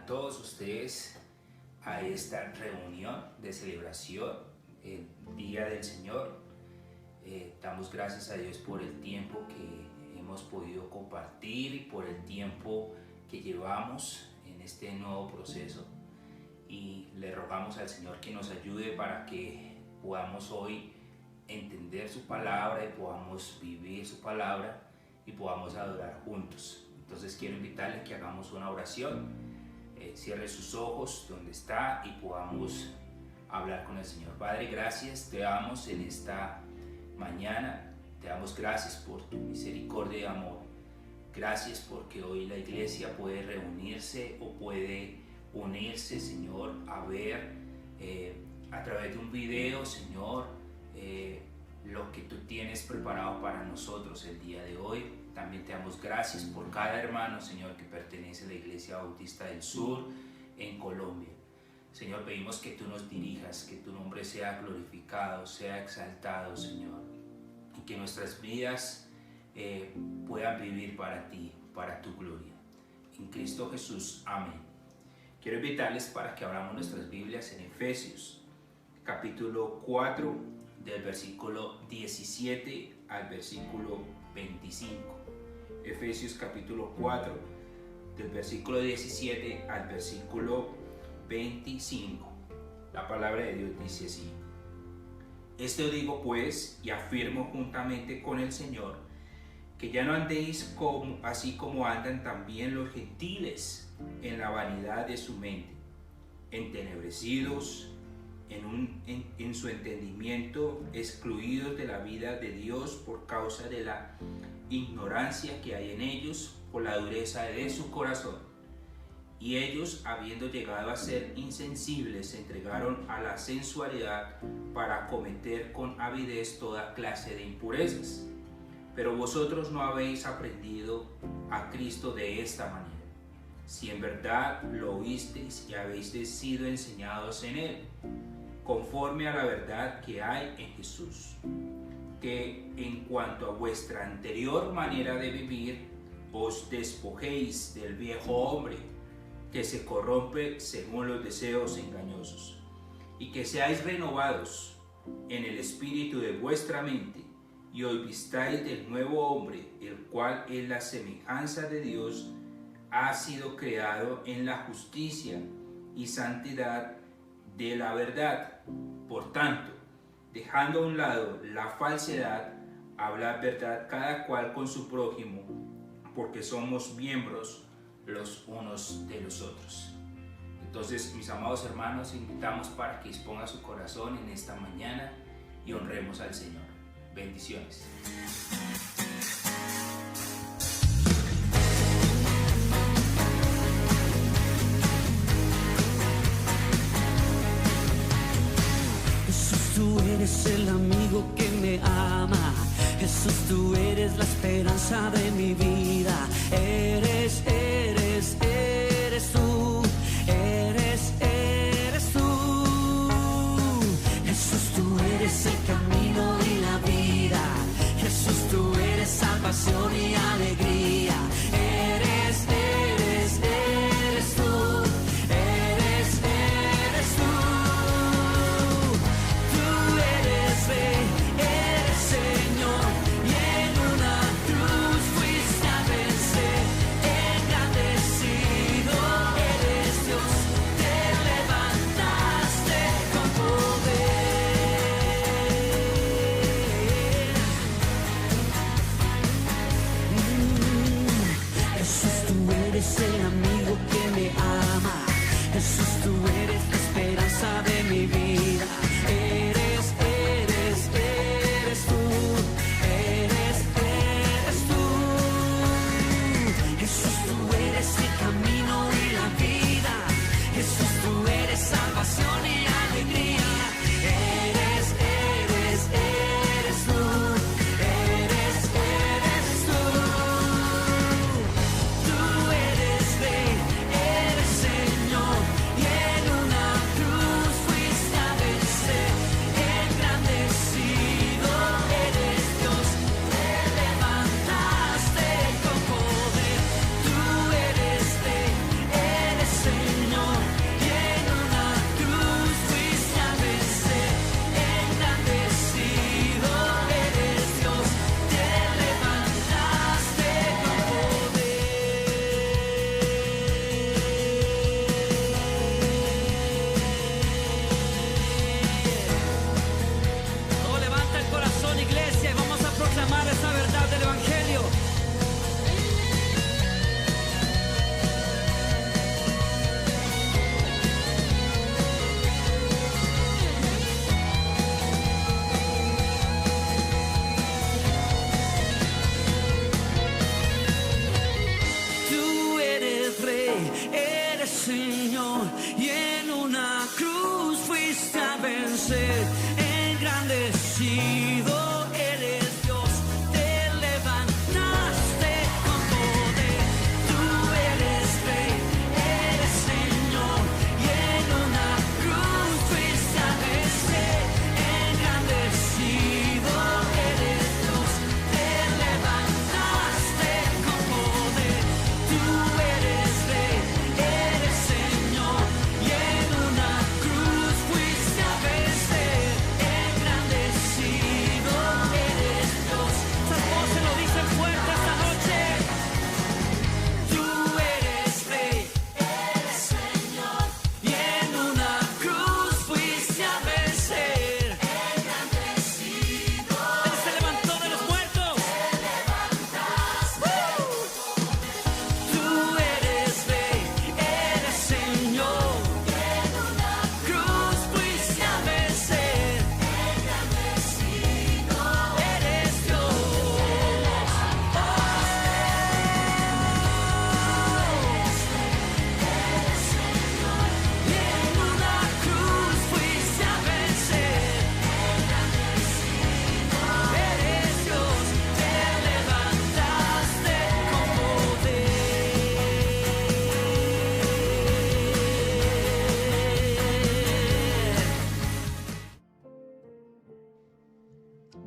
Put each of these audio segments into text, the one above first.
todos ustedes a esta reunión de celebración, el Día del Señor. Damos gracias a Dios por el tiempo que hemos podido compartir y por el tiempo que llevamos en este nuevo proceso. Y le rogamos al Señor que nos ayude para que podamos hoy entender su palabra y podamos vivir su palabra y podamos adorar juntos. Entonces quiero invitarle que hagamos una oración, cierre sus ojos donde está y podamos hablar con el Señor. Padre, gracias te damos en esta mañana, te damos gracias por tu misericordia y amor. Gracias porque hoy la iglesia puede reunirse o puede unirse, Señor, a ver a través de un video, Señor, lo que tú tienes preparado para nosotros el día de hoy. También te damos gracias por cada hermano, Señor, que pertenece a la Iglesia Bautista del Sur en Colombia. Señor, pedimos que tú nos dirijas, que tu nombre sea glorificado, sea exaltado, Señor, y que nuestras vidas puedan vivir para ti, para tu gloria. En Cristo Jesús, amén. Quiero invitarles para que abramos nuestras Biblias en Efesios, capítulo 4, del versículo 17 al versículo 25. Efesios capítulo 4, del versículo 17 al versículo 25. La palabra de Dios dice así: Esto digo pues, y afirmo juntamente con el Señor, que ya no andéis así como andan también los gentiles en la vanidad de su mente, entenebrecidos en su entendimiento, excluidos de la vida de Dios por causa de la ignorancia que hay en ellos, por la dureza de su corazón. Y ellos, habiendo llegado a ser insensibles, se entregaron a la sensualidad para cometer con avidez toda clase de impurezas. Pero vosotros no habéis aprendido a Cristo de esta manera, si en verdad lo oísteis y habéis sido enseñados en Él, conforme a la verdad que hay en Jesús, que en cuanto a vuestra anterior manera de vivir, os despojéis del viejo hombre, que se corrompe según los deseos engañosos, y que seáis renovados en el espíritu de vuestra mente, y os vistáis del nuevo hombre, el cual en la semejanza de Dios ha sido creado en la justicia y santidad de la verdad. Por tanto, dejando a un lado la falsedad, hablad verdad cada cual con su prójimo, porque somos miembros los unos de los otros. Entonces, mis amados hermanos, invitamos para que disponga su corazón en esta mañana y honremos al Señor. Bendiciones. Jesús, tú eres el amigo que me ama. Jesús, tú eres la esperanza de mi vida. Eres tú. Eres tú. Jesús, tú eres el camino y la vida. Jesús, tú eres salvación y alegría. Eres tú. Eres tú. Tú eres Rey, eres Señor, y en una cruz fuiste a vencer. Engrandecido eres ser engrandecido. Eres Dios, te levantaste con poder. Tú eres Rey, eres Señor, y en una cruz fuiste a vencer. Engrandecido eres Dios, te levantaste con poder. Tú eres Rey, eres Señor, y en una cruz fuiste a vencer. Engrandecido eres Dios. Esas voces lo dicen fuerte esta noche. Tú eres Rey, eres Señor, y en una cruz fuiste a vencer. Engrandecido. Él se levantó de los muertos. Tú eres Rey, eres Señor, y en una cruz fuiste a vencer. Engrandecido eres Dios. Y en una cruz fuiste a vencer. Engrandecido eres Dios, te levantaste con poder.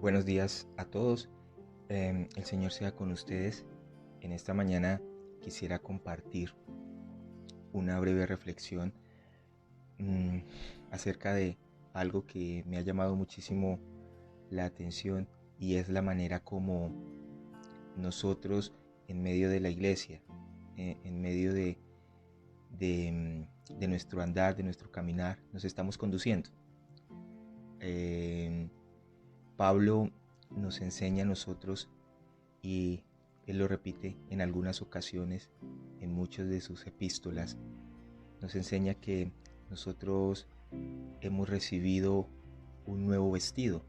Buenos días a todos. El Señor sea con ustedes. En esta mañana quisiera compartir una breve reflexión acerca de algo que me ha llamado muchísimo la atención, y es la manera como nosotros en medio de la iglesia, en medio de nuestro andar, de nuestro caminar, nos estamos conduciendo. Pablo nos enseña a nosotros, y él lo repite en algunas ocasiones en muchas de sus epístolas, nos enseña que nosotros hemos recibido un nuevo vestido,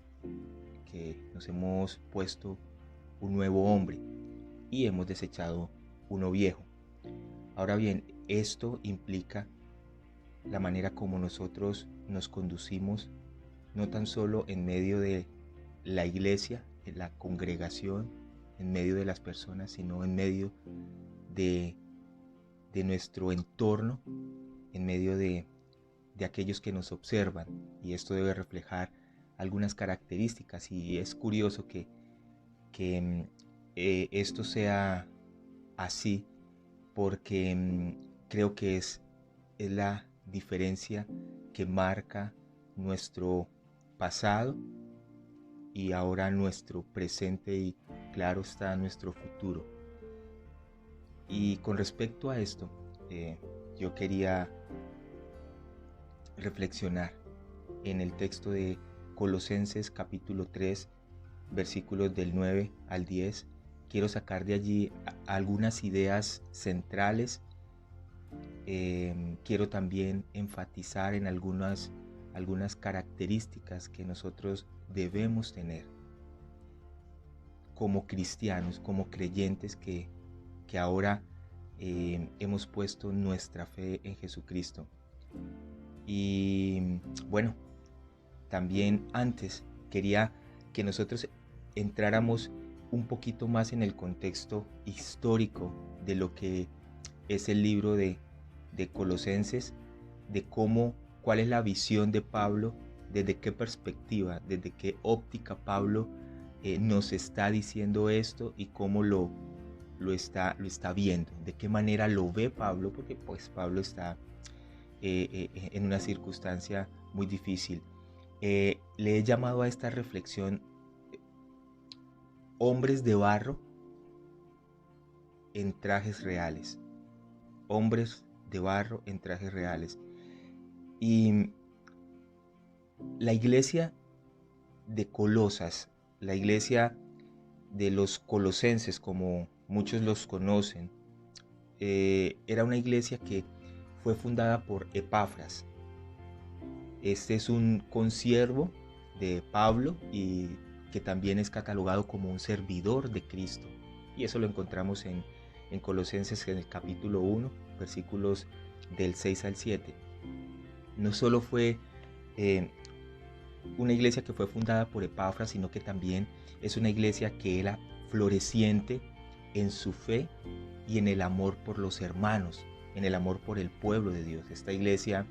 que nos hemos puesto un nuevo hombre y hemos desechado uno viejo. Ahora bien, esto implica la manera como nosotros nos conducimos, no tan solo en medio de la iglesia, en la congregación, en medio de las personas, sino en medio de nuestro entorno, en medio de aquellos que nos observan, y esto debe reflejar algunas características. Y es curioso que esto sea así, porque creo que es la diferencia que marca nuestro pasado y ahora nuestro presente, y claro está nuestro futuro. Y con respecto a esto, yo quería reflexionar en el texto de Colosenses capítulo 3, versículos del 9 al 10. Quiero sacar de allí algunas ideas centrales. Quiero también enfatizar en algunas características que nosotros debemos tener como cristianos, como creyentes que ahora hemos puesto nuestra fe en Jesucristo. Y bueno, también antes quería que nosotros entráramos un poquito más en el contexto histórico de lo que es el libro de Colosenses, de cuál es la visión de Pablo, desde qué perspectiva, desde qué óptica Pablo nos está diciendo esto, y cómo lo está viendo, de qué manera lo ve Pablo, porque pues Pablo está en una circunstancia muy difícil. Le he llamado a esta reflexión hombres de barro en trajes reales. Hombres de barro en trajes reales. Y la iglesia de Colosas, la iglesia de los colosenses, como muchos los conocen, era una iglesia que fue fundada por Epafras. Este es un consiervo de Pablo y que también es catalogado como un servidor de Cristo. Y eso lo encontramos en Colosenses, en el capítulo 1, versículos del 6 al 7. No solo fue una iglesia que fue fundada por Epafras, sino que también es una iglesia que era floreciente en su fe y en el amor por los hermanos, en el amor por el pueblo de Dios. Esta iglesia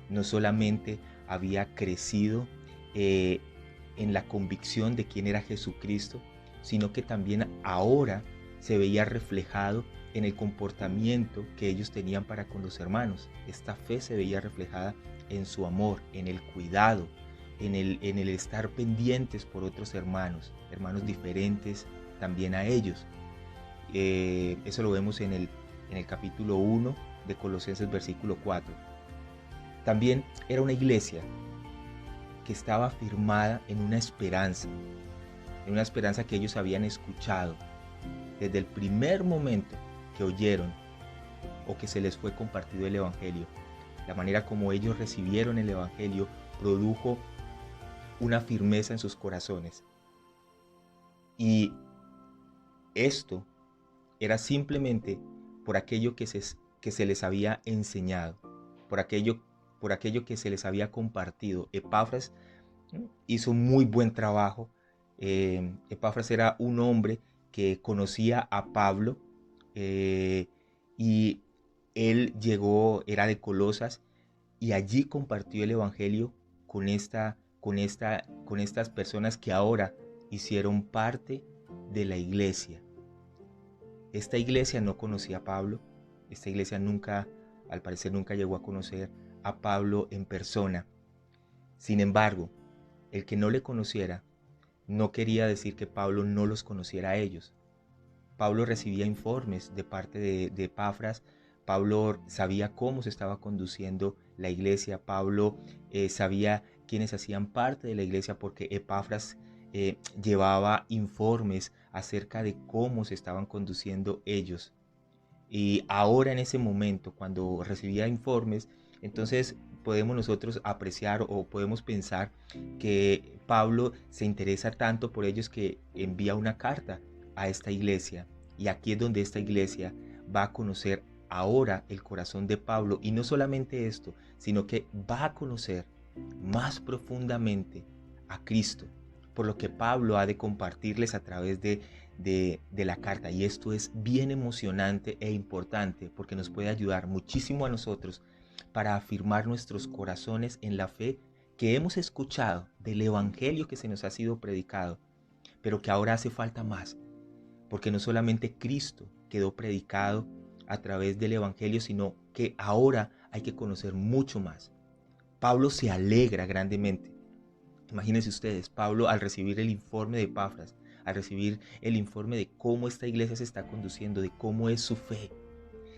no solamente había crecido en la convicción de quién era Jesucristo, sino que también ahora se veía reflejado en el comportamiento que ellos tenían para con los hermanos. Esta fe se veía reflejada en su amor, en el cuidado, en el estar pendientes por otros hermanos diferentes también a ellos. Eso lo vemos en el capítulo 1 de Colosenses, versículo 4. También era una iglesia que estaba firmada en una esperanza que ellos habían escuchado desde el primer momento que oyeron o que se les fue compartido el Evangelio. La manera como ellos recibieron el Evangelio produjo una firmeza en sus corazones. Y esto era simplemente por aquello que se les había enseñado, por aquello que se les había compartido. Epafras hizo muy buen trabajo. Epafras era un hombre que conocía a Pablo y él era de Colosas y allí compartió el Evangelio con estas personas que ahora hicieron parte de la iglesia. Esta iglesia no conocía a Pablo, esta iglesia al parecer nunca llegó a conocer a Pablo en persona. Sin embargo, el que no le conociera no quería decir que Pablo no los conociera a ellos. Pablo recibía informes de parte de Epafras. Pablo sabía cómo se estaba conduciendo la iglesia. Pablo sabía quiénes hacían parte de la iglesia porque Epafras llevaba informes acerca de cómo se estaban conduciendo ellos. Y ahora en ese momento, cuando recibía informes, entonces podemos nosotros apreciar o podemos pensar que Pablo se interesa tanto por ellos que envía una carta a esta iglesia. Y aquí es donde esta iglesia va a conocer ahora el corazón de Pablo. Y no solamente esto, sino que va a conocer más profundamente a Cristo, por lo que Pablo ha de compartirles a través de la carta. Y esto es bien emocionante e importante porque nos puede ayudar muchísimo a nosotros para afirmar nuestros corazones en la fe que hemos escuchado del Evangelio que se nos ha sido predicado, pero que ahora hace falta más, porque no solamente Cristo quedó predicado a través del Evangelio, sino que ahora hay que conocer mucho más. Pablo se alegra grandemente. Imagínense ustedes, Pablo al recibir el informe de Epafras, al recibir el informe de cómo esta iglesia se está conduciendo, de cómo es su fe,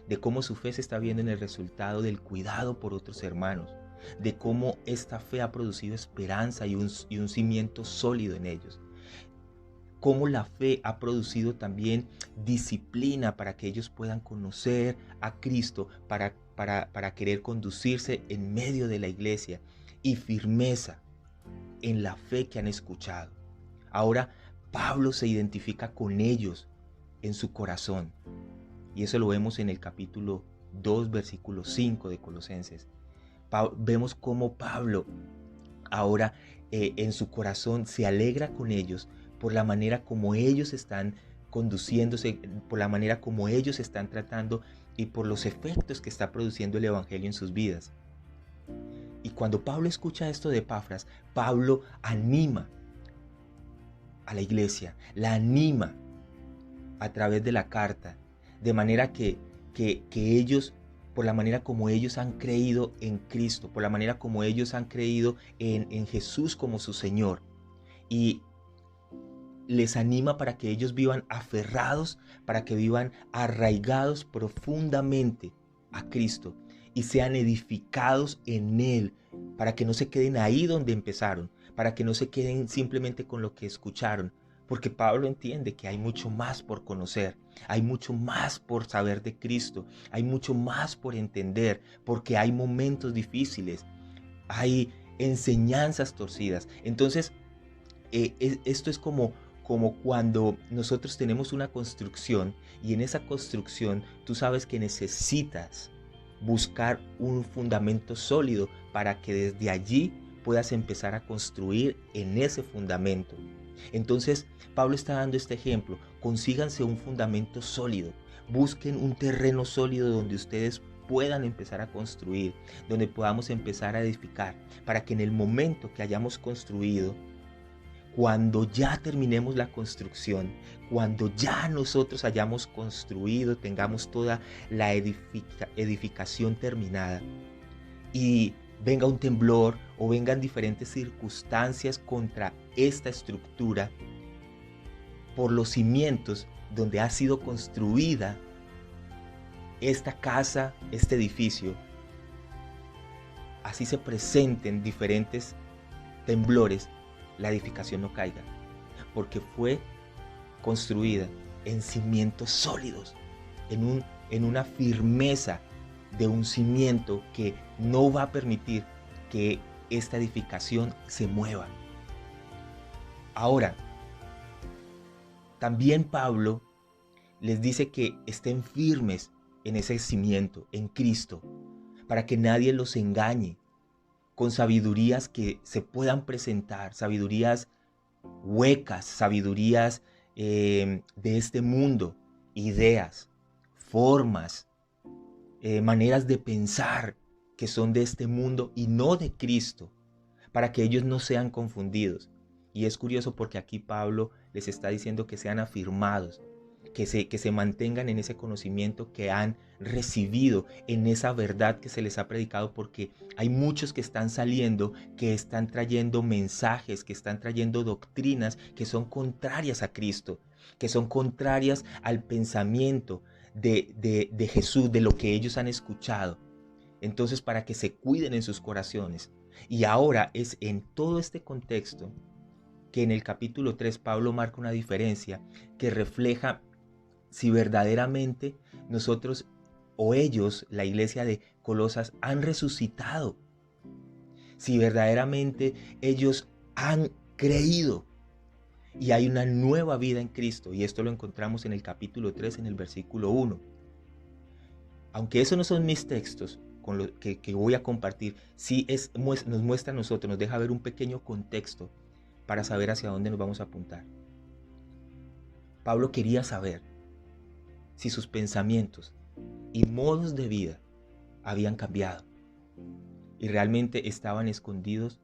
de cómo su fe se está viendo en el resultado del cuidado por otros hermanos, de cómo esta fe ha producido esperanza y un cimiento sólido en ellos. Cómo la fe ha producido también disciplina para que ellos puedan conocer a Cristo, para querer conducirse en medio de la iglesia, y firmeza en la fe que han escuchado. Ahora Pablo se identifica con ellos en su corazón. Y eso lo vemos en el capítulo 2, versículo 5 de Colosenses. Vemos cómo Pablo ahora en su corazón se alegra con ellos por la manera como ellos están conduciéndose, por la manera como ellos están tratando y por los efectos que está produciendo el Evangelio en sus vidas. Y cuando Pablo escucha esto de Epafras, Pablo anima a la iglesia, la anima a través de la carta, de manera que ellos, por la manera como ellos han creído en Cristo, por la manera como ellos han creído en Jesús como su Señor, y les anima para que ellos vivan aferrados, para que vivan arraigados profundamente a Cristo y sean edificados en Él, para que no se queden ahí donde empezaron, para que no se queden simplemente con lo que escucharon, porque Pablo entiende que hay mucho más por conocer, hay mucho más por saber de Cristo, hay mucho más por entender, porque hay momentos difíciles, hay enseñanzas torcidas. Entonces, esto es como cuando nosotros tenemos una construcción y en esa construcción tú sabes que necesitas buscar un fundamento sólido para que desde allí puedas empezar a construir en ese fundamento. Entonces, Pablo está dando este ejemplo. Consíganse un fundamento sólido. Busquen un terreno sólido donde ustedes puedan empezar a construir, donde podamos empezar a edificar, para que en el momento que hayamos construido, cuando ya terminemos la construcción, cuando ya nosotros hayamos construido, tengamos toda la edificación terminada y venga un temblor o vengan diferentes circunstancias contra esta estructura, por los cimientos donde ha sido construida esta casa, este edificio, así se presenten diferentes temblores, la edificación no caiga, porque fue construida en cimientos sólidos, en una firmeza de un cimiento que no va a permitir que esta edificación se mueva. Ahora, también Pablo les dice que estén firmes en ese cimiento, en Cristo, para que nadie los engañe con sabidurías que se puedan presentar, sabidurías huecas, sabidurías de este mundo, ideas, formas, maneras de pensar que son de este mundo y no de Cristo, para que ellos no sean confundidos. Y es curioso porque aquí Pablo les está diciendo que sean afirmados, que se mantengan en ese conocimiento que han recibido, en esa verdad que se les ha predicado, porque hay muchos que están saliendo, que están trayendo mensajes, que están trayendo doctrinas que son contrarias a Cristo, que son contrarias al pensamiento de Jesús, de lo que ellos han escuchado. Entonces, para que se cuiden en sus corazones. Y ahora es en todo este contexto que en el capítulo 3 Pablo marca una diferencia que refleja si verdaderamente nosotros o ellos, la iglesia de Colosas, han resucitado. Si verdaderamente ellos han creído y hay una nueva vida en Cristo. Y esto lo encontramos en el capítulo 3, en el versículo 1. Aunque esos no son mis textos con lo que voy a compartir, sí nos muestra a nosotros, nos deja ver un pequeño contexto para saber hacia dónde nos vamos a apuntar. Pablo quería saber si sus pensamientos y modos de vida habían cambiado y realmente estaban escondidos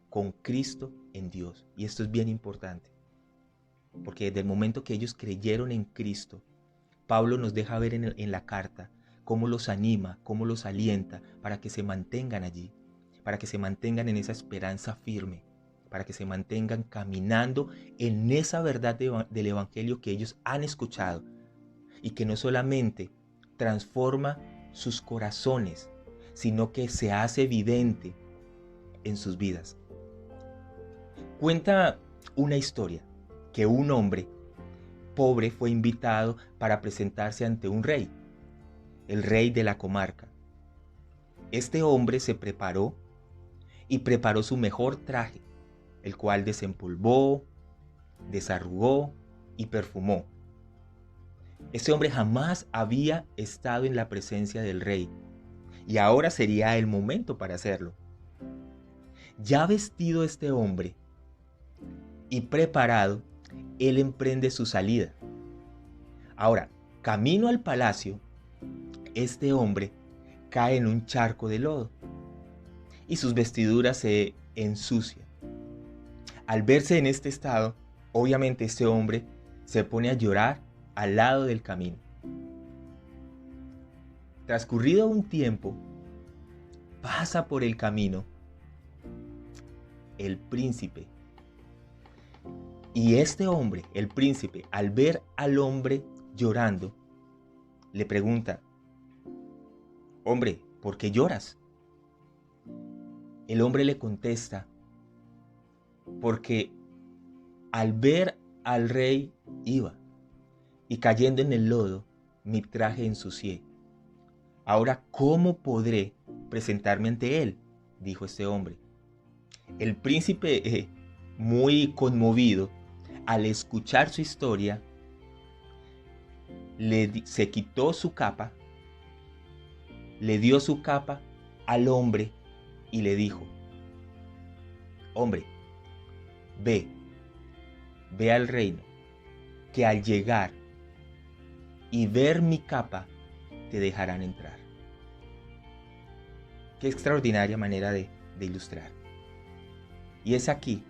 con Cristo en Dios. Y esto es bien importante, porque desde el momento que ellos creyeron en Cristo, Pablo nos deja ver en la carta cómo los anima, cómo los alienta para que se mantengan allí, para que se mantengan en esa esperanza firme, para que se mantengan caminando en esa verdad del Evangelio que ellos han escuchado y que no solamente transforma sus corazones, sino que se hace evidente en sus vidas. Cuenta una historia que un hombre pobre fue invitado para presentarse ante un rey, el rey de la comarca. Este hombre se preparó y preparó su mejor traje, el cual desempolvó, desarrugó y perfumó. Este hombre jamás había estado en la presencia del rey y ahora sería el momento para hacerlo. Ya vestido este hombre y preparado, él emprende su salida. Ahora, camino al palacio, este hombre cae en un charco de lodo y sus vestiduras se ensucian. Al verse en este estado, obviamente este hombre se pone a llorar al lado del camino. Transcurrido un tiempo, pasa por el camino el príncipe. Y este hombre, el príncipe, al ver al hombre llorando, le pregunta: hombre, ¿por qué lloras? El hombre le contesta: porque al ver al rey iba y cayendo en el lodo, mi traje ensucié. Ahora, ¿cómo podré presentarme ante él?, dijo este hombre. El príncipe, muy conmovido, al escuchar su historia, se quitó su capa, le dio su capa al hombre y le dijo: hombre, ve al reino, que al llegar y ver mi capa, te dejarán entrar. Qué extraordinaria manera de ilustrar. Y es aquí,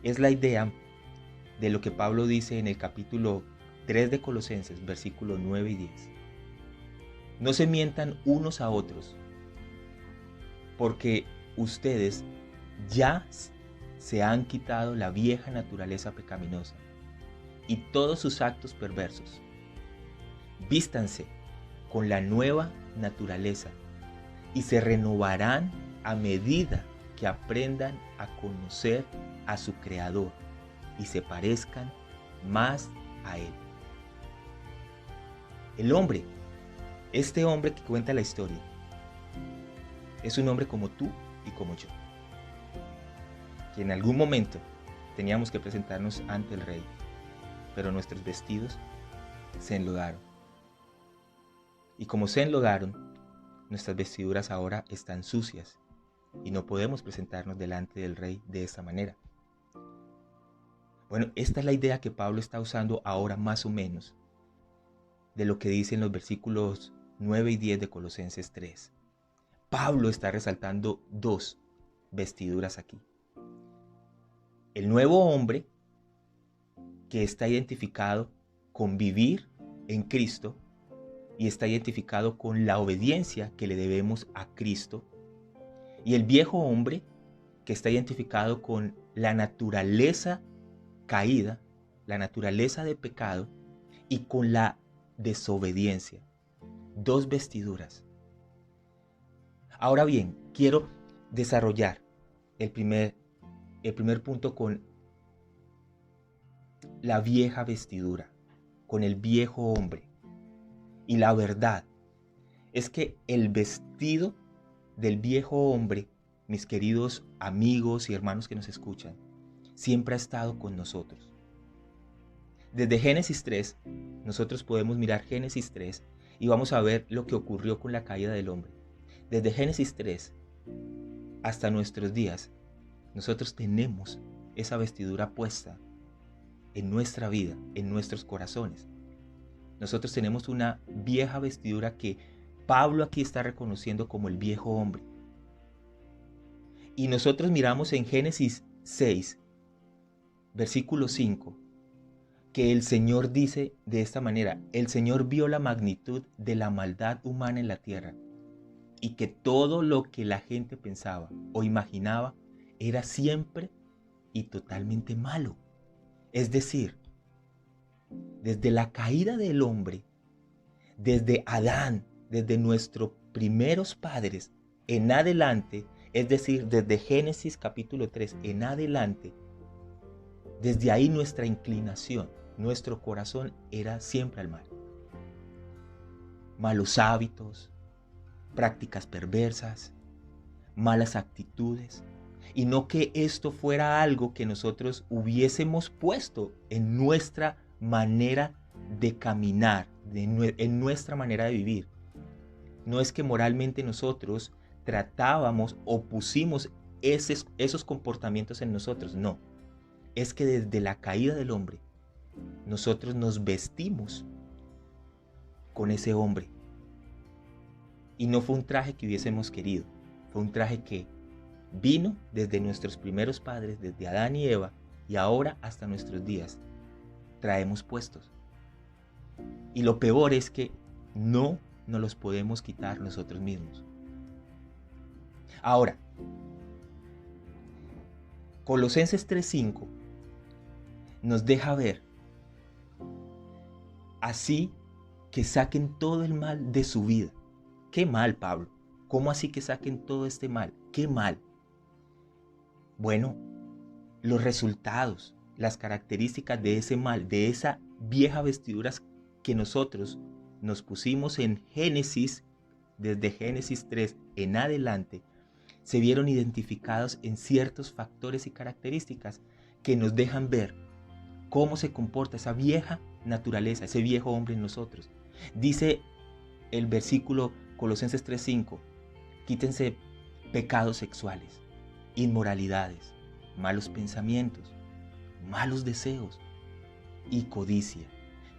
es la idea de lo que Pablo dice en el capítulo 3 de Colosenses, versículos 9 y 10. No se mientan unos a otros, porque ustedes ya se han quitado la vieja naturaleza pecaminosa y todos sus actos perversos. Vístanse con la nueva naturaleza y se renovarán a medida que aprendan a conocer a su Creador y se parezcan más a Él. El hombre, este hombre que cuenta la historia, es un hombre como tú y como yo, que en algún momento teníamos que presentarnos ante el Rey, pero nuestros vestidos se enlodaron. Y como se enlodaron, nuestras vestiduras ahora están sucias y no podemos presentarnos delante del Rey de esta manera. Bueno, esta es la idea que Pablo está usando ahora más o menos de lo que dicen los versículos 9 y 10 de Colosenses 3. Pablo está resaltando dos vestiduras aquí. El nuevo hombre, que está identificado con vivir en Cristo y está identificado con la obediencia que le debemos a Cristo. Y el viejo hombre, que está identificado con la naturaleza caída, la naturaleza de pecado y con la desobediencia. Dos vestiduras. Ahora bien, quiero desarrollar el primer punto con la vieja vestidura, con el viejo hombre. Y la verdad es que el vestido del viejo hombre, mis queridos amigos y hermanos que nos escuchan, siempre ha estado con nosotros. Desde Génesis 3, nosotros podemos mirar Génesis 3 y vamos a ver lo que ocurrió con la caída del hombre. Desde Génesis 3 hasta nuestros días, nosotros tenemos esa vestidura puesta en nuestra vida, en nuestros corazones. Nosotros tenemos una vieja vestidura que Pablo aquí está reconociendo como el viejo hombre. Y nosotros miramos en Génesis 6, versículo 5, que el Señor dice de esta manera: el Señor vio la magnitud de la maldad humana en la tierra y que todo lo que la gente pensaba o imaginaba era siempre y totalmente malo. Es decir, desde la caída del hombre, desde Adán, desde nuestros primeros padres en adelante, es decir, desde Génesis capítulo 3 en adelante, desde ahí nuestra inclinación, nuestro corazón era siempre al mal. Malos hábitos, prácticas perversas, malas actitudes. Y no que esto fuera algo que nosotros hubiésemos puesto en nuestra manera de caminar, en nuestra manera de vivir. No es que moralmente nosotros tratábamos o pusimos esos comportamientos en nosotros, no. Es que desde la caída del hombre, nosotros nos vestimos con ese hombre. Y no fue un traje que hubiésemos querido, fue un traje que vino desde nuestros primeros padres, desde Adán y Eva, y ahora hasta nuestros días traemos puestos. Y lo peor es que no nos los podemos quitar nosotros mismos. Ahora, Colosenses 3:5 nos deja ver: así que saquen todo el mal de su vida. ¿Qué mal, Pablo? ¿Cómo así que saquen todo este mal? ¿Qué mal? Bueno, los resultados, las características de ese mal, de esa vieja vestidura que nosotros nos pusimos en Génesis, desde Génesis 3 en adelante, se vieron identificados en ciertos factores y características que nos dejan ver cómo se comporta esa vieja naturaleza, ese viejo hombre en nosotros. Dice el versículo Colosenses 3:5, quítense pecados sexuales, inmoralidades, malos pensamientos, malos deseos y codicia,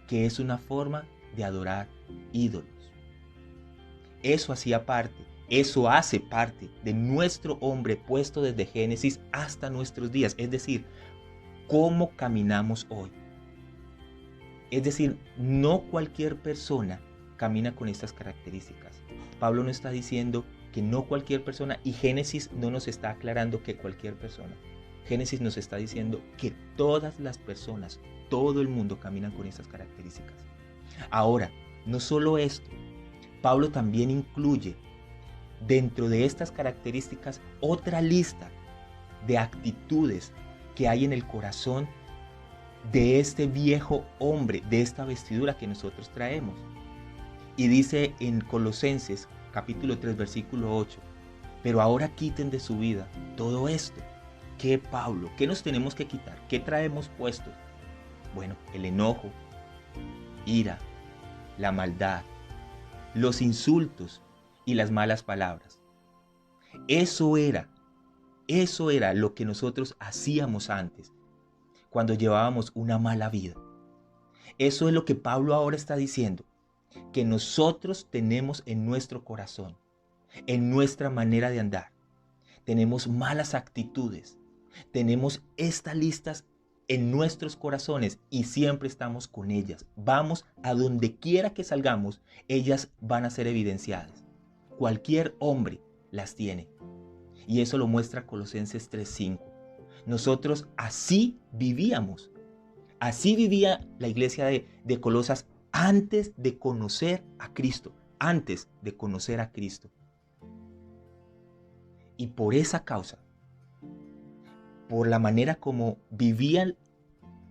que es una forma de adorar ídolos. Eso hacía parte, eso hace parte de nuestro hombre puesto desde Génesis hasta nuestros días, es decir, cómo caminamos hoy. Es decir, no cualquier persona camina con estas características. Pablo no está diciendo que no cualquier persona, y Génesis no nos está aclarando que cualquier persona. Génesis nos está diciendo que todas las personas, todo el mundo caminan con estas características. Ahora, no solo esto, Pablo también incluye dentro de estas características otra lista de actitudes que hay en el corazón de este viejo hombre, de esta vestidura que nosotros traemos. Y dice en Colosenses capítulo 3 versículo 8, pero ahora quiten de su vida todo esto. ¿Qué, Pablo? ¿Qué nos tenemos que quitar? ¿Qué traemos puestos? Bueno, el enojo, ira, la maldad, los insultos y las malas palabras. Eso era lo que nosotros hacíamos antes, cuando llevábamos una mala vida. Eso es lo que Pablo ahora está diciendo, que nosotros tenemos en nuestro corazón, en nuestra manera de andar. Tenemos malas actitudes, tenemos estas listas en nuestros corazones y siempre estamos con ellas. Vamos a donde quiera que salgamos, ellas van a ser evidenciadas. Cualquier hombre las tiene. Y eso lo muestra Colosenses 3:5. Nosotros así vivíamos. Así vivía la iglesia de Colosas antes de conocer a Cristo. Antes de conocer a Cristo. Y por esa causa, por la manera como vivían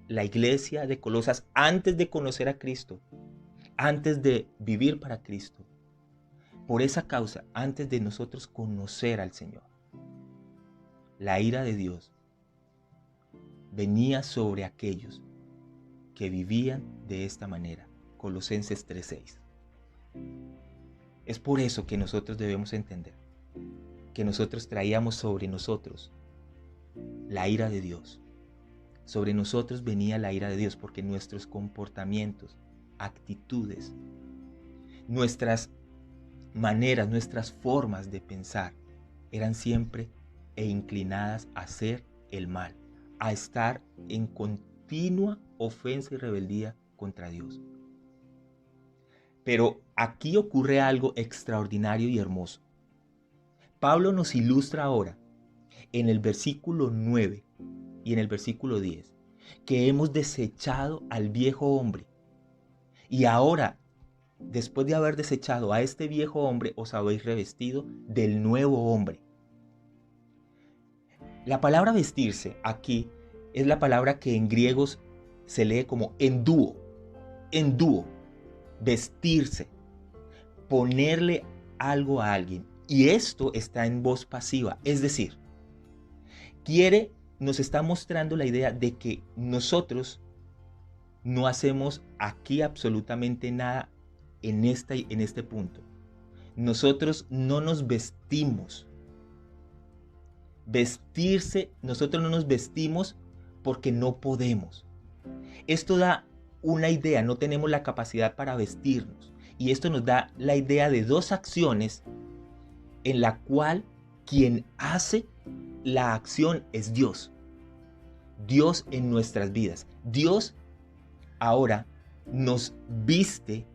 la iglesia de Colosas antes de conocer a Cristo, antes de vivir para Cristo, por esa causa, antes de nosotros conocer al Señor, la ira de Dios venía sobre aquellos que vivían de esta manera. Colosenses 3:6. Es por eso que nosotros debemos entender que nosotros traíamos sobre nosotros la ira de Dios. Sobre nosotros venía la ira de Dios porque nuestros comportamientos, actitudes, nuestras maneras, nuestras formas de pensar eran siempre inclinadas a hacer el mal, a estar en continua ofensa y rebeldía contra Dios. Pero aquí ocurre algo extraordinario y hermoso. Pablo nos ilustra ahora en el versículo 9 y en el versículo 10 que hemos desechado al viejo hombre y ahora, después de haber desechado a este viejo hombre, os habéis revestido del nuevo hombre. La palabra vestirse aquí es la palabra que en griegos se lee como endúo, vestirse, ponerle algo a alguien. Y esto está en voz pasiva, es decir, nos está mostrando la idea de que nosotros no hacemos aquí absolutamente nada en este punto. Nosotros no nos vestimos. Vestirse, nosotros no nos vestimos porque no podemos. Esto da una idea, no tenemos la capacidad para vestirnos. Y esto nos da la idea de dos acciones en la cual quien hace la acción es Dios. Dios en nuestras vidas. Dios ahora nos viste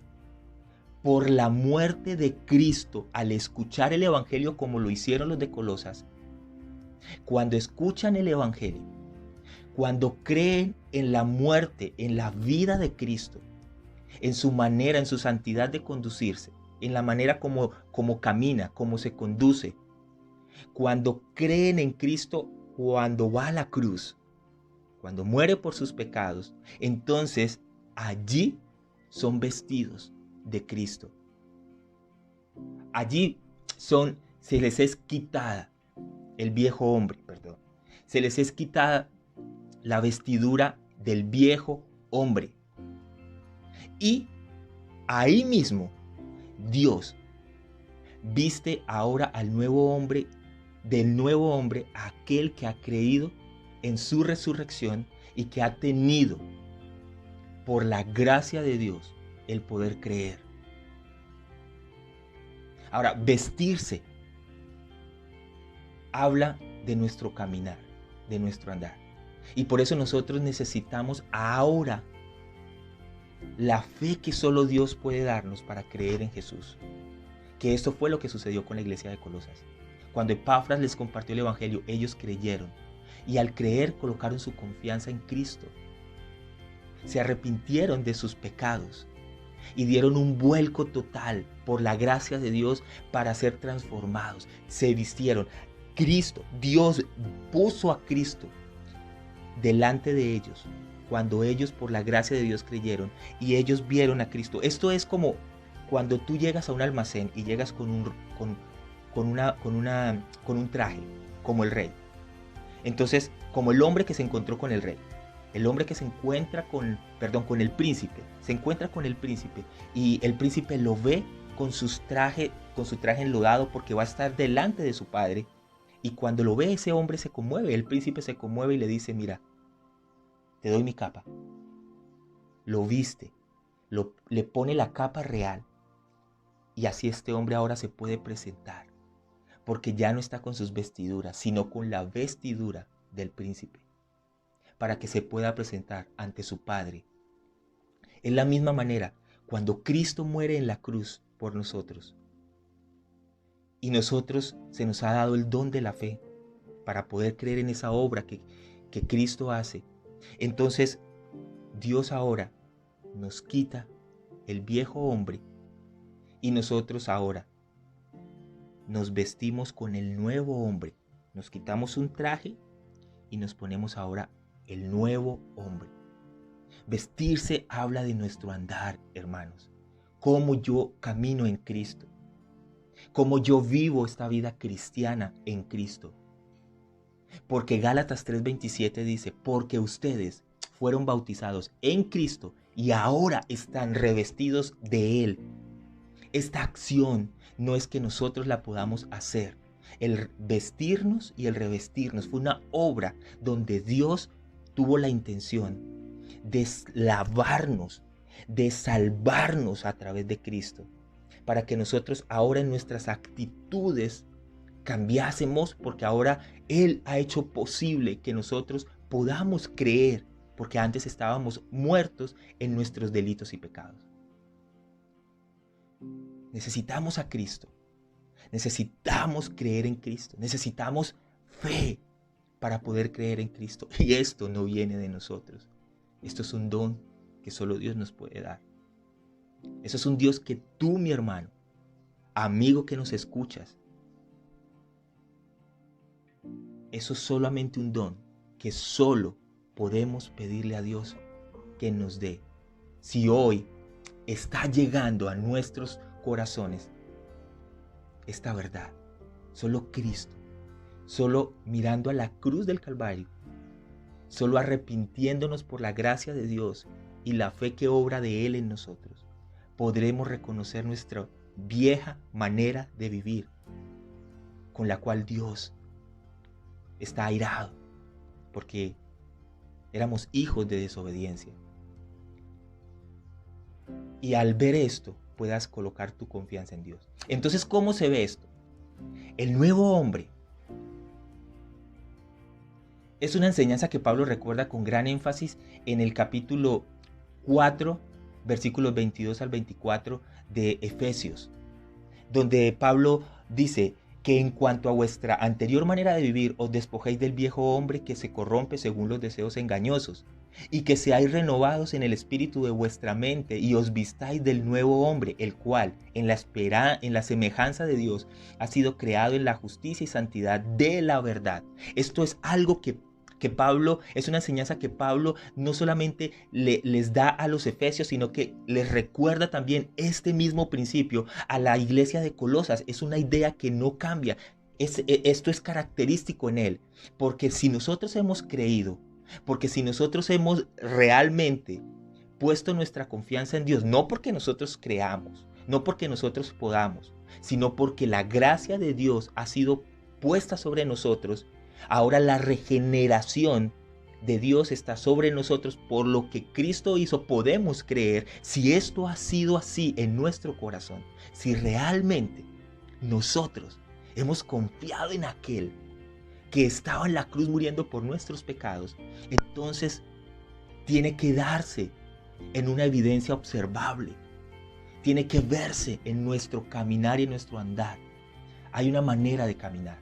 por la muerte de Cristo al escuchar el Evangelio como lo hicieron los de Colosas. Cuando escuchan el Evangelio, cuando creen en la muerte, en la vida de Cristo, en su manera, en su santidad de conducirse, en la manera como camina, como se conduce, cuando creen en Cristo, cuando va a la cruz, cuando muere por sus pecados, entonces allí son vestidos de Cristo. Allí se les es quitada el viejo hombre, se les es quitada la vestidura del viejo hombre. Y ahí mismo Dios viste ahora al nuevo hombre, del nuevo hombre, aquel que ha creído en su resurrección y que ha tenido, por la gracia de Dios, el poder creer. Ahora, vestirse habla de nuestro caminar, de nuestro andar. Y por eso nosotros necesitamos ahora la fe que solo Dios puede darnos para creer en Jesús. Que esto fue lo que sucedió con la iglesia de Colosas. Cuando Epafras les compartió el evangelio, ellos creyeron. Y al creer colocaron su confianza en Cristo. Se arrepintieron de sus pecados y dieron un vuelco total por la gracia de Dios para ser transformados. Se vistieron. Cristo, Dios puso a Cristo delante de ellos cuando ellos por la gracia de Dios creyeron y ellos vieron a Cristo. Esto es como cuando tú llegas a un almacén y llegas con un traje, como el rey. Entonces, como el hombre que se encontró con el rey, el hombre que se encuentra con el príncipe, se encuentra con el príncipe y el príncipe lo ve con su traje enlodado porque va a estar delante de su padre. Y cuando lo ve, ese hombre se conmueve, el príncipe se conmueve y le dice, mira, te doy mi capa. Lo viste, le pone la capa real. Y así este hombre ahora se puede presentar, porque ya no está con sus vestiduras, sino con la vestidura del príncipe, para que se pueda presentar ante su Padre. Es la misma manera, cuando Cristo muere en la cruz por nosotros, y nosotros se nos ha dado el don de la fe para poder creer en esa obra que Cristo hace. Entonces Dios ahora nos quita el viejo hombre y nosotros ahora nos vestimos con el nuevo hombre. Nos quitamos un traje y nos ponemos ahora el nuevo hombre. Vestirse habla de nuestro andar, hermanos. Cómo yo camino en Cristo. Cómo yo vivo esta vida cristiana en Cristo. Porque Gálatas 3:27 dice, porque ustedes fueron bautizados en Cristo y ahora están revestidos de Él. Esta acción no es que nosotros la podamos hacer. El vestirnos y el revestirnos fue una obra donde Dios tuvo la intención de lavarnos, de salvarnos a través de Cristo, para que nosotros ahora en nuestras actitudes cambiásemos, porque ahora Él ha hecho posible que nosotros podamos creer, porque antes estábamos muertos en nuestros delitos y pecados. Necesitamos a Cristo, necesitamos creer en Cristo, necesitamos fe para poder creer en Cristo. Y esto no viene de nosotros, esto es un don que solo Dios nos puede dar. Eso es un Dios que tú, mi hermano, amigo que nos escuchas, eso es solamente un don que solo podemos pedirle a Dios que nos dé. Si hoy está llegando a nuestros corazones esta verdad, solo Cristo, solo mirando a la cruz del Calvario, solo arrepintiéndonos por la gracia de Dios y la fe que obra de Él en nosotros, podremos reconocer nuestra vieja manera de vivir, con la cual Dios está airado, porque éramos hijos de desobediencia. Y al ver esto, puedas colocar tu confianza en Dios. Entonces, ¿cómo se ve esto? El nuevo hombre es una enseñanza que Pablo recuerda con gran énfasis en el capítulo 4, versículos 22 al 24 de Efesios, donde Pablo dice que en cuanto a vuestra anterior manera de vivir os despojéis del viejo hombre que se corrompe según los deseos engañosos, y que seáis renovados en el espíritu de vuestra mente y os vistáis del nuevo hombre, el cual en la semejanza de Dios ha sido creado en la justicia y santidad de la verdad. Esto es algo que Pablo, es una enseñanza que Pablo no solamente les da a los efesios, sino que les recuerda también este mismo principio a la iglesia de Colosas. Es una idea que no cambia. Esto es característico en él, porque si nosotros hemos creído, porque si nosotros hemos realmente puesto nuestra confianza en Dios, no porque nosotros creamos, no porque nosotros podamos, sino porque la gracia de Dios ha sido puesta sobre nosotros, Ahora la regeneración de Dios está sobre nosotros. Por lo que Cristo hizo, podemos creer. Si esto ha sido así en nuestro corazón, si realmente nosotros hemos confiado en aquel que estaba en la cruz muriendo por nuestros pecados, entonces tiene que darse en una evidencia observable. Tiene que verse en nuestro caminar y en nuestro andar. Hay una manera de caminar.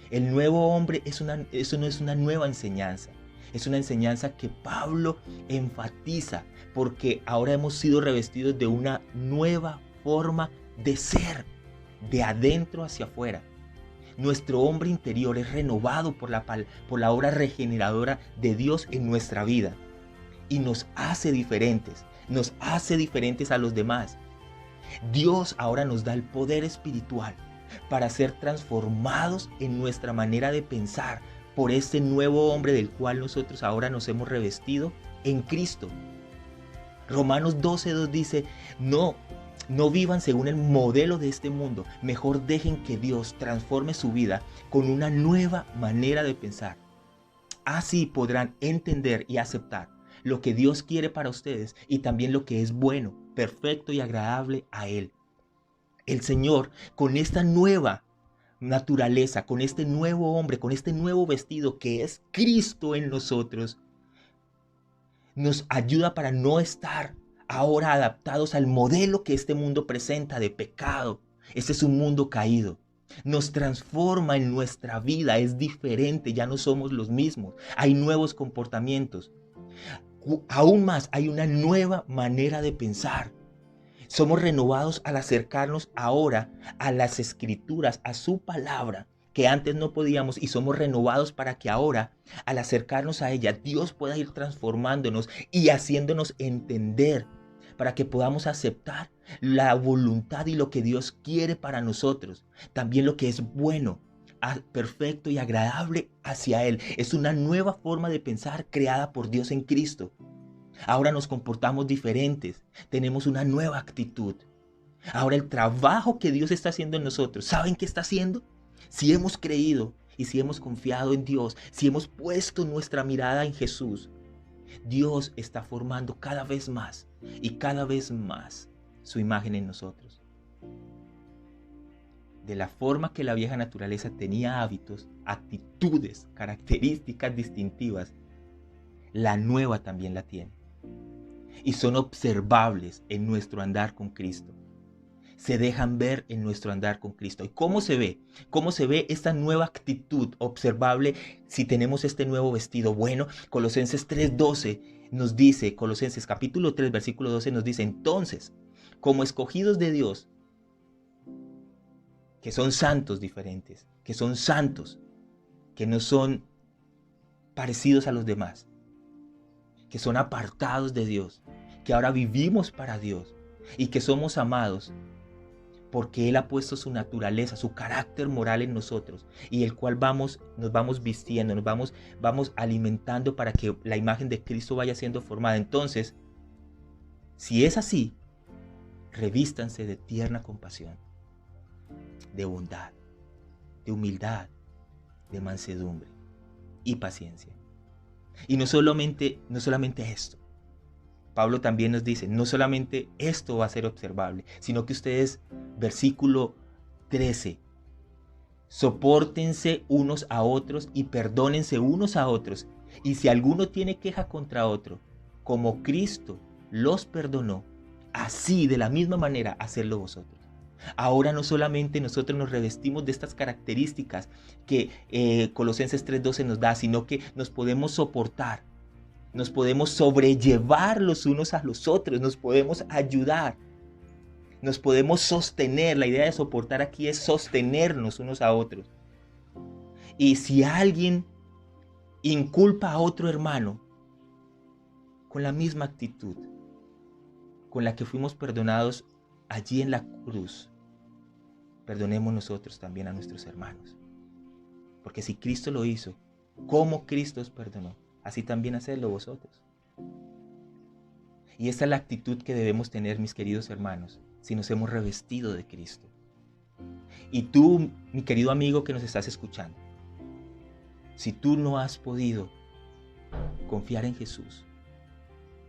El nuevo hombre eso no es una nueva enseñanza. Es una enseñanza que Pablo enfatiza, porque ahora hemos sido revestidos de una nueva forma de ser, de adentro hacia afuera. Nuestro hombre interior es renovado por la obra regeneradora de Dios en nuestra vida. Y nos hace diferentes a los demás. Dios ahora nos da el poder espiritual para ser transformados en nuestra manera de pensar por este nuevo hombre del cual nosotros ahora nos hemos revestido en Cristo. Romanos 12:2 dice, no vivan según el modelo de este mundo, mejor dejen que Dios transforme su vida con una nueva manera de pensar. Así podrán entender y aceptar lo que Dios quiere para ustedes y también lo que es bueno, perfecto y agradable a Él. El Señor, con esta nueva naturaleza, con este nuevo hombre, con este nuevo vestido que es Cristo en nosotros, nos ayuda para no estar ahora adaptados al modelo que este mundo presenta de pecado. Este es un mundo caído. Nos transforma en nuestra vida, es diferente, ya no somos los mismos. Hay nuevos comportamientos. Aún más, hay una nueva manera de pensar. Somos renovados al acercarnos ahora a las Escrituras, a su palabra, que antes no podíamos, y somos renovados para que ahora, al acercarnos a ella, Dios pueda ir transformándonos y haciéndonos entender, para que podamos aceptar la voluntad y lo que Dios quiere para nosotros, también lo que es bueno, perfecto y agradable hacia Él. Es una nueva forma de pensar creada por Dios en Cristo. Ahora nos comportamos diferentes, tenemos una nueva actitud. Ahora el trabajo que Dios está haciendo en nosotros, ¿saben qué está haciendo? Si hemos creído y si hemos confiado en Dios, si hemos puesto nuestra mirada en Jesús, Dios está formando cada vez más y cada vez más su imagen en nosotros. De la forma que la vieja naturaleza tenía hábitos, actitudes, características distintivas, la nueva también la tiene. Y son observables en nuestro andar con Cristo. Se dejan ver en nuestro andar con Cristo. ¿Y cómo se ve? ¿Cómo se ve esta nueva actitud observable si tenemos este nuevo vestido? Bueno, Colosenses 3:12 nos dice, Colosenses capítulo 3, versículo 12 nos dice, entonces, como escogidos de Dios, que son santos diferentes, que son santos, que no son parecidos a los demás, que son apartados de Dios, que ahora vivimos para Dios y que somos amados porque Él ha puesto su naturaleza, su carácter moral en nosotros y el cual nos vamos vistiendo, nos vamos alimentando para que la imagen de Cristo vaya siendo formada. Entonces, si es así, revístanse de tierna compasión, de bondad, de humildad, de mansedumbre y paciencia. Y no solamente esto. Pablo también nos dice, no solamente esto va a ser observable, sino que ustedes, versículo 13, sopórtense unos a otros y perdónense unos a otros. Y si alguno tiene queja contra otro, como Cristo los perdonó, así de la misma manera hacedlo vosotros. Ahora no solamente nosotros nos revestimos de estas características que Colosenses 3:12 nos da, sino que nos podemos soportar, nos podemos sobrellevar los unos a los otros, nos podemos ayudar, nos podemos sostener. La idea de soportar aquí es sostenernos unos a otros. Y si alguien inculpa a otro hermano con la misma actitud con la que fuimos perdonados allí en la cruz, perdonemos nosotros también a nuestros hermanos. Porque si Cristo lo hizo, como Cristo os perdonó, así también hacedlo vosotros. Y esta es la actitud que debemos tener, mis queridos hermanos, si nos hemos revestido de Cristo. Y tú, mi querido amigo que nos estás escuchando, Si tú no has podido confiar en Jesús,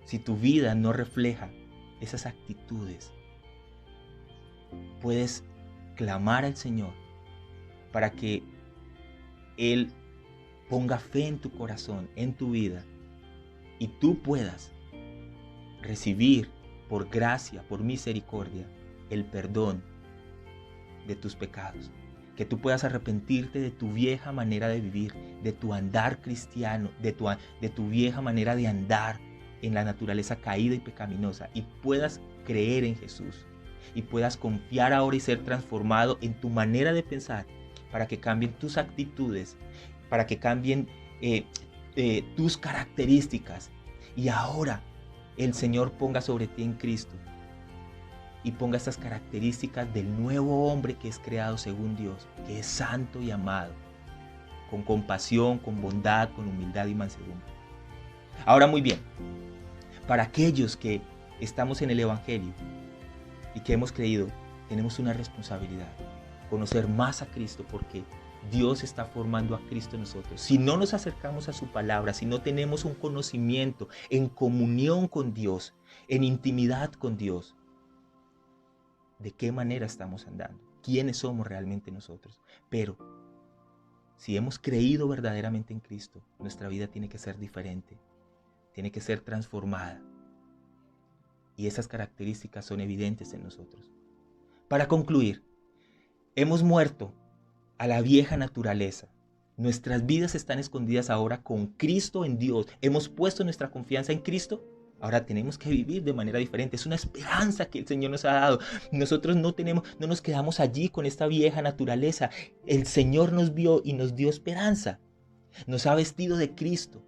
si tu vida no refleja esas actitudes, puedes clamar al Señor para que Él ponga fe en tu corazón, en tu vida, y tú puedas recibir por gracia, por misericordia, el perdón de tus pecados. Que tú puedas arrepentirte de tu vieja manera de vivir, de tu andar cristiano, de tu vieja manera de andar en la naturaleza caída y pecaminosa, y puedas creer en Jesús, y puedas confiar ahora y ser transformado en tu manera de pensar, para que cambien tus actitudes, para que cambien tus características, y ahora el Señor ponga sobre ti en Cristo y ponga estas características del nuevo hombre que es creado según Dios, que es santo y amado, con compasión, con bondad, con humildad y mansedumbre. Ahora, muy bien, para aquellos que estamos en el Evangelio y que hemos creído, tenemos una responsabilidad: conocer más a Cristo, porque Dios está formando a Cristo en nosotros. Si no nos acercamos a su palabra, si no tenemos un conocimiento en comunión con Dios, en intimidad con Dios, ¿de qué manera estamos andando? ¿Quiénes somos realmente nosotros? Pero si hemos creído verdaderamente en Cristo, nuestra vida tiene que ser diferente, tiene que ser transformada. Y esas características son evidentes en nosotros. Para concluir, hemos muerto a la vieja naturaleza. Nuestras vidas están escondidas ahora con Cristo en Dios. Hemos puesto nuestra confianza en Cristo. Ahora tenemos que vivir de manera diferente. Es una esperanza que el Señor nos ha dado. Nosotros no nos quedamos allí con esta vieja naturaleza. El Señor nos vio y nos dio esperanza. Nos ha vestido de Cristo.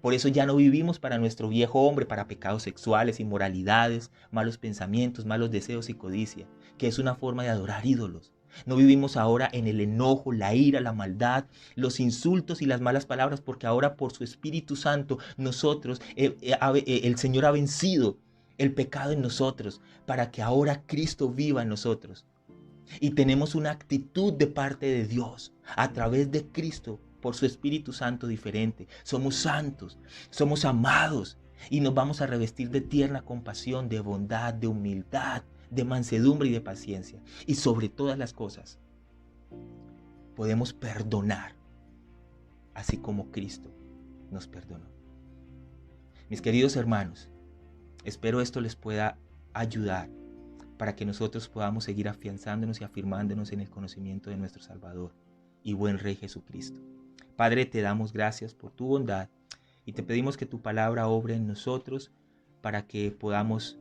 Por eso ya no vivimos para nuestro viejo hombre, para pecados sexuales, inmoralidades, malos pensamientos, malos deseos y codicia, que es una forma de adorar ídolos. No vivimos ahora en el enojo, la ira, la maldad, los insultos y las malas palabras, porque ahora por su Espíritu Santo el Señor ha vencido el pecado en nosotros, para que ahora Cristo viva en nosotros. Y tenemos una actitud de parte de Dios a través de Cristo, por su Espíritu Santo diferente. Somos santos, somos amados, y nos vamos a revestir de tierna compasión, de bondad, de humildad, de mansedumbre y de paciencia. Y sobre todas las cosas, podemos perdonar, así como Cristo nos perdonó. Mis queridos hermanos, espero esto les pueda ayudar para que nosotros podamos seguir afianzándonos y afirmándonos en el conocimiento de nuestro Salvador y buen Rey Jesucristo. Padre, te damos gracias por tu bondad y te pedimos que tu palabra obre en nosotros para que podamos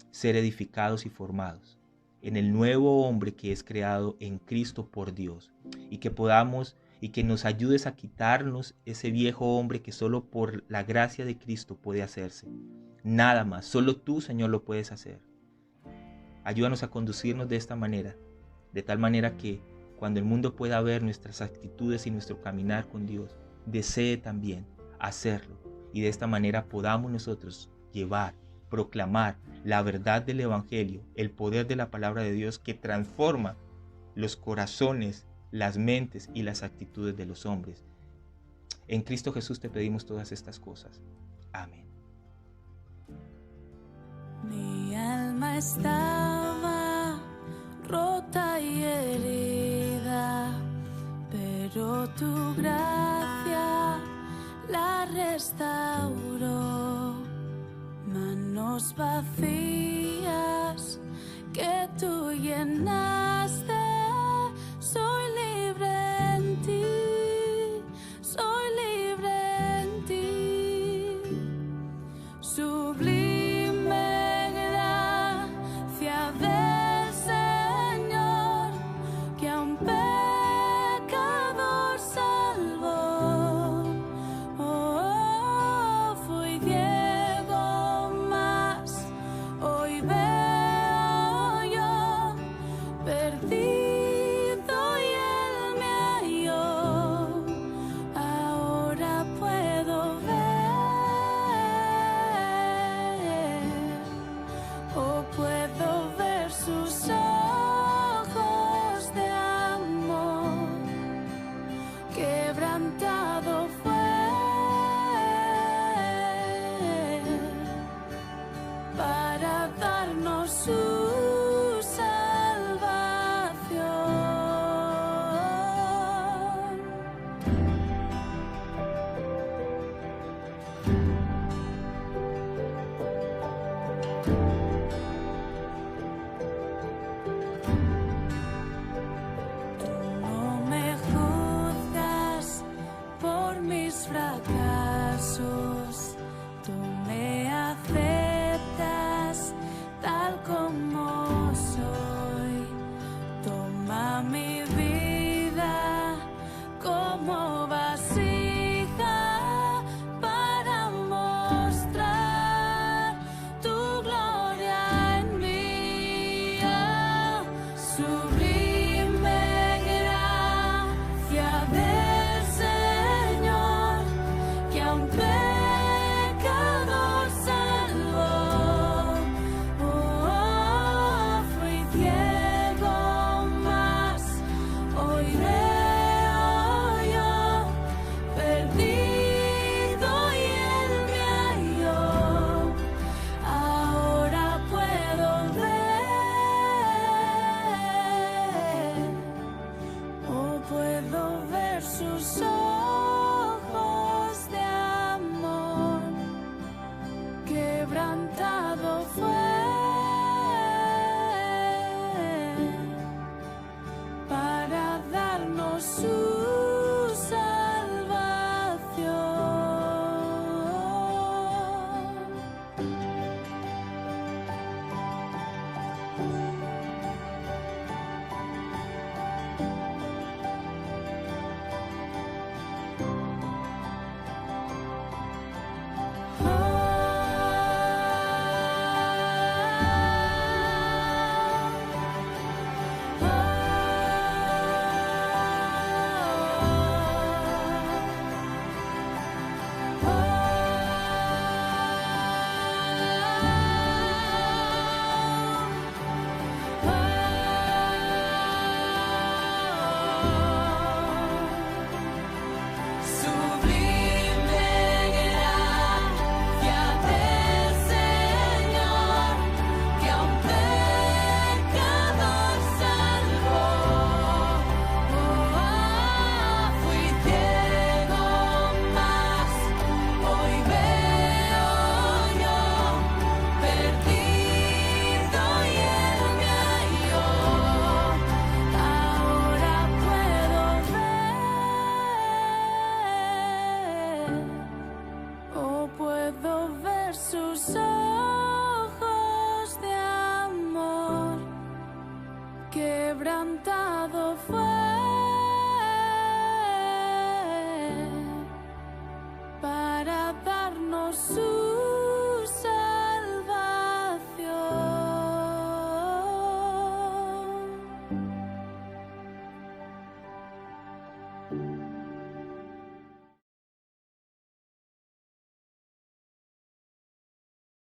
ser edificados y formados en el nuevo hombre que es creado en Cristo por Dios, y que nos ayudes a quitarnos ese viejo hombre que solo por la gracia de Cristo puede hacerse. Nada más, solo tú, Señor, lo puedes hacer. Ayúdanos a conducirnos de esta manera, de tal manera que cuando el mundo pueda ver nuestras actitudes y nuestro caminar con Dios, desee también hacerlo, y de esta manera podamos nosotros proclamar la verdad del Evangelio, el poder de la palabra de Dios que transforma los corazones, las mentes y las actitudes de los hombres. En Cristo Jesús te pedimos todas estas cosas. Amén. Mi alma estaba rota y herida, pero tu gracia la restauró. Manos vacías que tú llenaste, soy libre en ti, soy libre en ti. Sublime gracia del Señor, que a un pecador salvó. Oh, fui ciego, mas fracasos, tú me aceptas tal como soy. Toma mi vida como vasija para mostrar tu gloria en mí. Oh, sublime gracia del Señor, que a un pecador salvó. Oh, fui ciego, mas hoy veo yo, perdido y Él me halló. Ahora puedo ver, oh, puedo ver sus ojos de amor. Quebrantado fue para darnos su salvación. Sublime gracia del Señor, que a un pecador salvó. Oh, fui ciego, mas hoy veo yo, perdido y Él me halló. Ahora puedo ver, oh, puedo ver sus ojos de amor. Quebrantado fue para darnos su salvación.